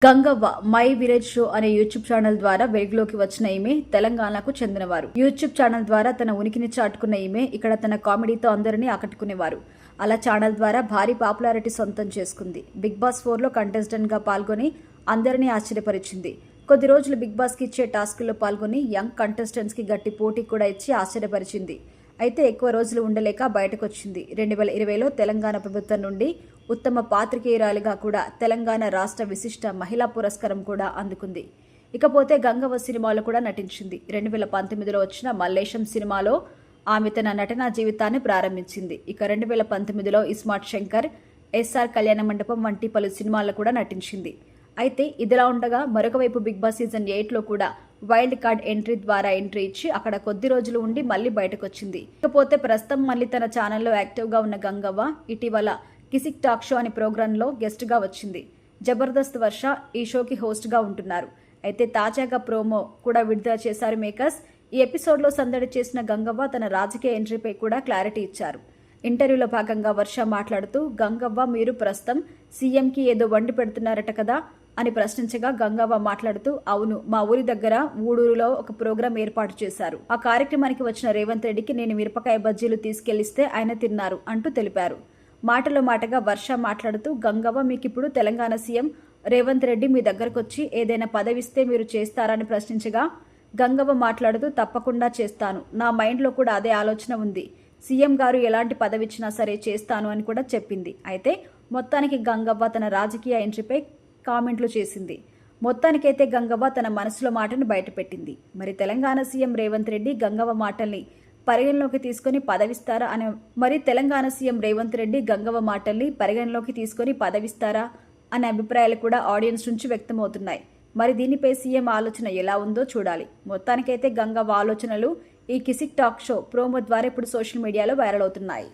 Gangavva my village show అనే YouTube channel ద్వారా వెలుగులోకి వచ్చిన ఈమె తెలంగాణకు చెందినవారు. యూట్యూబ్ ఛానల్ ద్వారా తన ఉనికిని చాటుకున్న ఈమె ఇక్కడ తన కామెడీతో అందరినీ ఆకట్టుకునేవారు. అలా ఛానల్ ద్వారా భారీ పాపులారిటీ సొంతం చేసుకుంది. బిగ్ బాస్ 4లో కంటెస్టెంట్ గా పాల్గొని అందరినీ ఆశ్చర్యపరిచింది. కొద్ది రోజులు బిగ్ బాస్ కి ఇచ్చే టాస్కుల్లో పాల్గొని యంగ్ కంటెస్టెంట్స్ కి గట్టి పోటీ కూడా ఇచ్చి ఆశ్చర్యపరిచింది. అయితే ఎక్కువ రోజులు ఉండలేక బయటకొచ్చింది. 2020లో తెలంగాణ ప్రభుత్వం నుండి ఉత్తమ పాత్రికేయురాలిగా కూడా తెలంగాణ రాష్ట్ర విశిష్ట మహిళా పురస్కారం కూడా అందుకుంది. ఇకపోతే గంగవ్వ సినిమాలో కూడా నటించింది. 2019లో వచ్చిన మల్లేశం సినిమాలో ఆమె తన నటనా జీవితాన్ని ప్రారంభించింది. ఇక 2019లో ఇస్మార్ట్ శంకర్, ఎస్ఆర్ కళ్యాణ మండపం వంటి పలు సినిమాల్లో కూడా నటించింది. అయితే ఇదిలా ఉండగా మరొక వైపు బిగ్ బాస్ సీజన్ 8లో కూడా వైల్డ్ కార్డ్ ఎంట్రీ ద్వారా ఎంట్రీ ఇచ్చి అక్కడ కొద్ది రోజులు ఉండి మళ్లీ బయటకొచ్చింది. ఇకపోతే ప్రస్తుతం మళ్లీ తన ఛానల్లో యాక్టివ్గా ఉన్న గంగవ్వ ఇటీవల కిసిక్ టాక్ షో అనే ప్రోగ్రాంలో గెస్ట్గా వచ్చింది. జబర్దస్త్ వర్ష ఈ షోకి హోస్ట్గా ఉంటున్నారు. అయితే తాజాగా ప్రోమో కూడా విడుదల చేశారు మేకర్స్. ఈ ఎపిసోడ్లో సందడి చేసిన గంగవ్వ తన రాజకీయ ఎంట్రీపై కూడా క్లారిటీ ఇచ్చారు. ఇంటర్వ్యూలో భాగంగా వర్ష మాట్లాడుతూ, గంగవ్వ మీరు ప్రస్తుతం సీఎంకి ఏదో వండి పెడుతున్నారట కదా అని ప్రశ్నించగా గంగవ్వ మాట్లాడుతూ, అవును, మా ఊరి దగ్గర ఊడూరులో ఒక ప్రోగ్రాం ఏర్పాటు చేశారు. ఆ కార్యక్రమానికి వచ్చిన రేవంత్ రెడ్డికి నేను మిరపకాయ బజ్జీలు తీసుకెళ్లిస్తే ఆయన తిన్నారు అంటూ తెలిపారు. మాటలో మాటగా వర్ష మాట్లాడుతూ, గంగవ్వ మీకిప్పుడు తెలంగాణ సీఎం రేవంత్ రెడ్డి మీ దగ్గరకొచ్చి ఏదైనా పదవిస్తే మీరు చేస్తారని ప్రశ్నించగా గంగవ్వ మాట్లాడుతూ, తప్పకుండా చేస్తాను, నా మైండ్లో కూడా అదే ఆలోచన ఉంది, సీఎం గారు ఎలాంటి పదవిచ్చినా సరే చేస్తాను అని కూడా చెప్పింది. అయితే మొత్తానికి గంగవ్వ తన రాజకీయ ఎంట్రీపై కామెంట్లు చేసింది. మొత్తానికైతే గంగవ్వ తన మనసులో మాటను బయటపెట్టింది. మరి తెలంగాణ సీఎం రేవంత్ రెడ్డి గంగవ్వ మాటల్ని పరిగణలోకి తీసుకుని పదవిస్తారా అని తెలంగాణ సీఎం రేవంత్ రెడ్డి గంగవ్వ మాటల్ని పరిగణలోకి తీసుకుని పదవిస్తారా అనే అభిప్రాయాలు కూడా ఆడియన్స్ నుంచి వ్యక్తమవుతున్నాయి. మరి దీనిపై సీఎం ఆలోచన ఎలా ఉందో చూడాలి. మొత్తానికైతే గంగవ్వ ఆలోచనలు ఈ కిసిక్ టాక్ షో ప్రోమో ద్వారా ఇప్పుడు సోషల్ మీడియాలో వైరల్ అవుతున్నాయి.